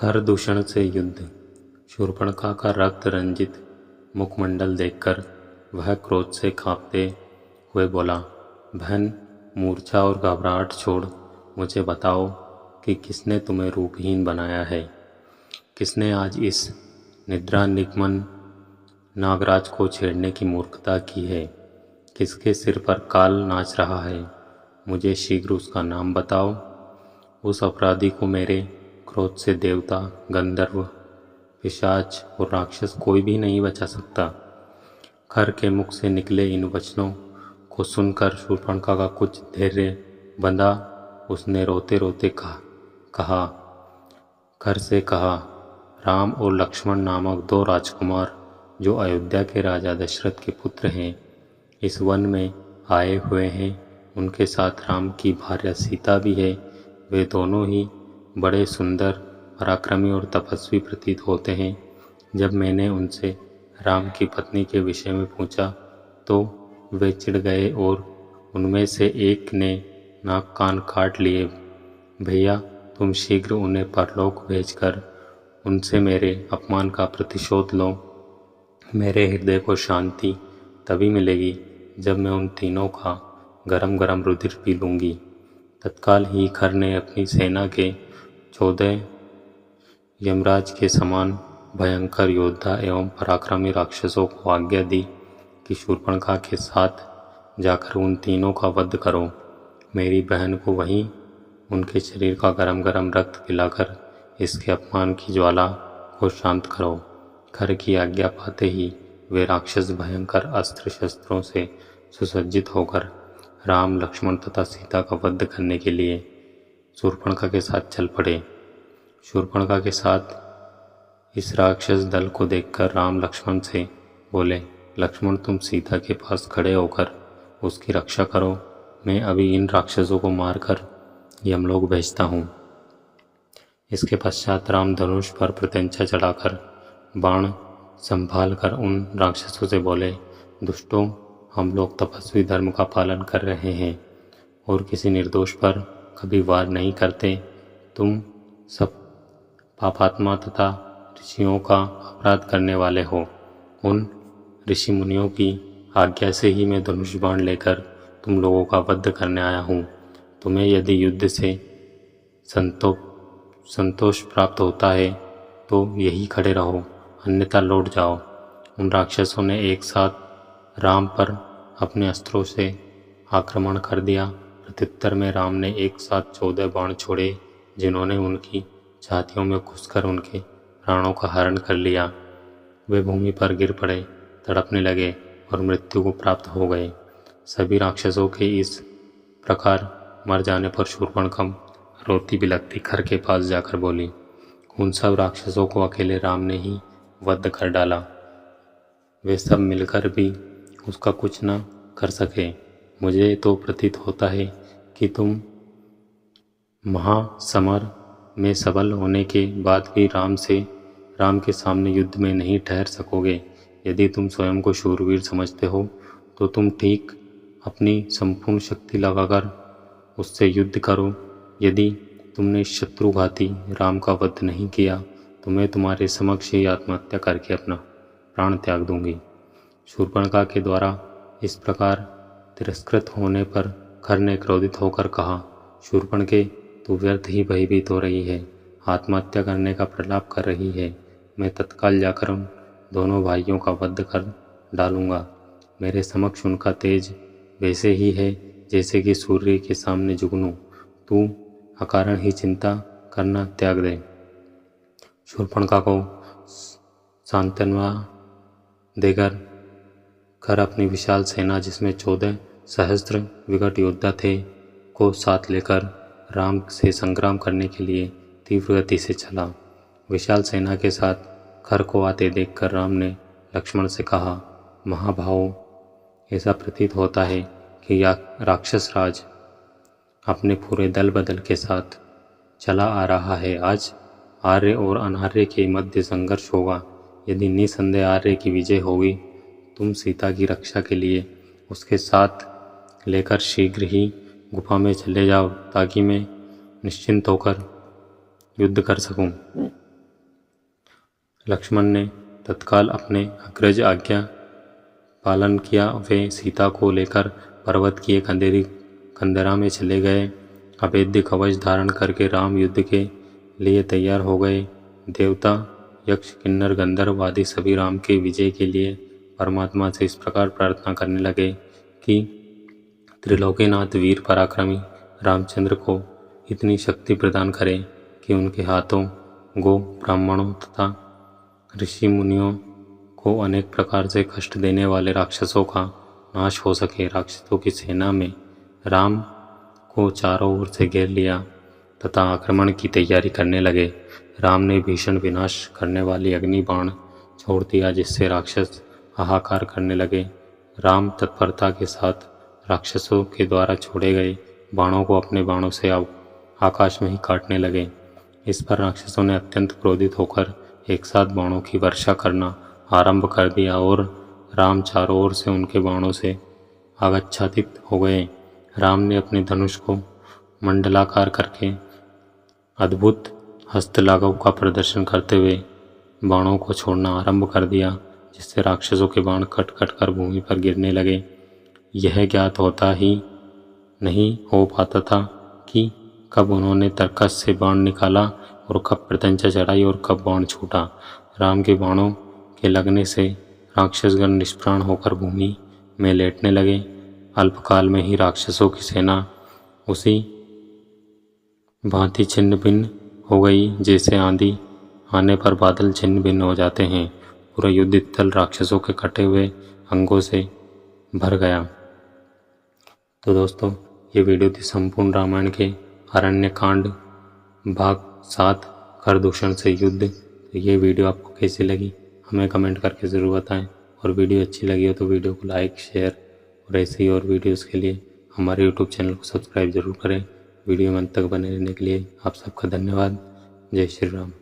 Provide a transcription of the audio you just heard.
खरदूषण से युद्ध। शूर्पणखा का रक्त रंजित मुखमंडल देखकर वह क्रोध से कांपते हुए बोला, बहन, मूर्छा और घबराहट छोड़ मुझे बताओ कि किसने तुम्हें रूपहीन बनाया है। किसने आज इस निद्रा निगमन नागराज को छेड़ने की मूर्खता की है। किसके सिर पर काल नाच रहा है। मुझे शीघ्र उसका नाम बताओ। उस अपराधी को मेरे क्रोध से देवता, गंधर्व, पिशाच और राक्षस कोई भी नहीं बचा सकता। खर के मुख से निकले इन वचनों को सुनकर शूर्पणखा का कुछ धैर्य बंधा। उसने रोते रोते कहा, खर से कहा, राम और लक्ष्मण नामक दो राजकुमार जो अयोध्या के राजा दशरथ के पुत्र हैं, इस वन में आए हुए हैं। उनके साथ राम की भार्या सीता भी है। वे दोनों ही बड़े सुंदर, पराक्रमी और तपस्वी प्रतीत होते हैं। जब मैंने उनसे राम की पत्नी के विषय में पूछा तो वे चिढ़ गए और उनमें से एक ने नाक कान काट लिए। भैया, तुम शीघ्र उन्हें परलोक भेजकर उनसे मेरे अपमान का प्रतिशोध लो। मेरे हृदय को शांति तभी मिलेगी जब मैं उन तीनों का गरम गरम रुधिर पी लूँगी। तत्काल ही खर ने अपनी सेना के 14 यमराज के समान भयंकर योद्धा एवं पराक्रमी राक्षसों को आज्ञा दी कि शूर्पणखा के साथ जाकर उन तीनों का वध करो। मेरी बहन को वहीं उनके शरीर का गरम गरम रक्त पिलाकर इसके अपमान की ज्वाला को शांत करो। खर की आज्ञा पाते ही वे राक्षस भयंकर अस्त्र शस्त्रों से सुसज्जित होकर राम, लक्ष्मण तथा सीता का वध करने के लिए शूर्पणखा के साथ चल पड़े। शूर्पणखा के साथ इस राक्षस दल को देखकर राम लक्ष्मण से बोले, लक्ष्मण, तुम सीता के पास खड़े होकर उसकी रक्षा करो। मैं अभी इन राक्षसों को मारकर यमलोक भेजता हूँ। इसके पश्चात राम धनुष पर प्रत्यंचा चढ़ाकर बाण संभाल कर उन राक्षसों से बोले, दुष्टों, हम लोग तपस्वी धर्म का पालन कर रहे हैं और किसी निर्दोष पर कभी वार नहीं करते। तुम सब पापात्मा तथा ऋषियों का अपराध करने वाले हो। उन ऋषि मुनियों की आज्ञा से ही मैं धनुष बाण लेकर तुम लोगों का वध करने आया हूँ। तुम्हें यदि युद्ध से संतोष प्राप्त होता है तो यही खड़े रहो, अन्यथा लौट जाओ। उन राक्षसों ने एक साथ राम पर अपने अस्त्रों से आक्रमण कर दिया। प्रत्युत्तर में राम ने एक साथ 14 बाण छोड़े, जिन्होंने उनकी छातियों में घुसकर उनके प्राणों का हरण कर लिया। वे भूमि पर गिर पड़े, तड़पने लगे और मृत्यु को प्राप्त हो गए। सभी राक्षसों के इस प्रकार मर जाने पर शूर्पणखा रोती बिलखती खर के पास जाकर बोली, उन सब राक्षसों को अकेले राम ने ही वध कर डाला। वे सब मिलकर भी उसका कुछ न कर सके। मुझे तो प्रतीत होता है कि तुम महासमर में सबल होने के बाद भी राम के सामने युद्ध में नहीं ठहर सकोगे। यदि तुम स्वयं को शूरवीर समझते हो तो तुम ठीक अपनी संपूर्ण शक्ति लगाकर उससे युद्ध करो। यदि तुमने शत्रुघाती राम का वध नहीं किया तो मैं तुम्हारे समक्ष ही आत्महत्या करके अपना प्राण त्याग दूंगी। शूर्पणखा के द्वारा इस प्रकार तिरस्कृत होने पर खर ने क्रोधित होकर कहा, शूर्पणखे, तू व्यर्थ ही भयभीत हो रही है, आत्महत्या करने का प्रलाप कर रही है। मैं तत्काल जाकर उन दोनों भाइयों का वध कर डालूंगा। मेरे समक्ष उनका तेज वैसे ही है जैसे कि सूर्य के सामने जुगनू। तू अकारण ही चिंता करना त्याग दे। शूर्पणखा को सांत्वना देकर खर अपनी विशाल सेना, जिसमें 14 सहस्त्र विकट योद्धा थे, को साथ लेकर राम से संग्राम करने के लिए तीव्र गति से चला। विशाल सेना के साथ खर को आते देखकर राम ने लक्ष्मण से कहा, महाभावों, ऐसा प्रतीत होता है कि राक्षस राज अपने पूरे दल बदल के साथ चला आ रहा है। आज आर्य और अनार्य के मध्य संघर्ष होगा। यदि निसंदेह आर्य की विजय होगी, तुम सीता की रक्षा के लिए उसके साथ लेकर शीघ्र ही गुफा में चले जाओ, ताकि मैं निश्चिंत होकर युद्ध कर सकूं। लक्ष्मण ने तत्काल अपने अग्रज आज्ञा पालन किया। वे सीता को लेकर पर्वत की एक अंधेरी कंदरा में चले गए। अभेद्य कवच धारण करके राम युद्ध के लिए तैयार हो गए। देवता, यक्ष, किन्नर, गंधर्व आदि सभी राम के विजय के लिए परमात्मा से इस प्रकार प्रार्थना करने लगे कि त्रिलोकीनाथ वीर पराक्रमी रामचंद्र को इतनी शक्ति प्रदान करे कि उनके हाथों गो ब्राह्मणों तथा ऋषि मुनियों को अनेक प्रकार से कष्ट देने वाले राक्षसों का नाश हो सके। राक्षसों की सेना में राम को चारों ओर से घेर लिया तथा आक्रमण की तैयारी करने लगे। राम ने भीषण विनाश करने वाली अग्नि बाण छोड़ दिया, जिससे राक्षस हाहाकार करने लगे। राम तत्परता के साथ राक्षसों के द्वारा छोड़े गए बाणों को अपने बाणों से आकाश में ही काटने लगे। इस पर राक्षसों ने अत्यंत क्रोधित होकर एक साथ बाणों की वर्षा करना आरंभ कर दिया और राम चारों ओर से उनके बाणों से आच्छादित हो गए। राम ने अपने धनुष को मंडलाकार करके अद्भुत हस्तलाघव का प्रदर्शन करते हुए बाणों को छोड़ना आरंभ कर दिया, जिससे राक्षसों के बाण कट कट कर भूमि पर गिरने लगे। यह ज्ञात होता ही नहीं हो पाता था कि कब उन्होंने तरकस से बाण निकाला और कब प्रत्यंचा चढ़ाई और कब बाण छूटा। राम के बाणों के लगने से राक्षसगण निष्प्राण होकर भूमि में लेटने लगे। अल्पकाल में ही राक्षसों की सेना उसी भांति छिन्न भिन्न हो गई जैसे आंधी आने पर बादल छिन्न भिन्न हो जाते हैं। पूरा युद्ध स्थल राक्षसों के कटे हुए अंगों से भर गया। तो दोस्तों, ये वीडियो थी संपूर्ण रामायण के अरण्यकांड भाग 7 खरदूषण से युद्ध। तो ये वीडियो आपको कैसी लगी हमें कमेंट करके ज़रूर बताएं, और वीडियो अच्छी लगी हो तो वीडियो को लाइक, शेयर और ऐसे ही और वीडियोस के लिए हमारे यूट्यूब चैनल को सब्सक्राइब ज़रूर करें। वीडियो में अंत तक बने रहने के लिए आप सबका धन्यवाद। जय श्री राम।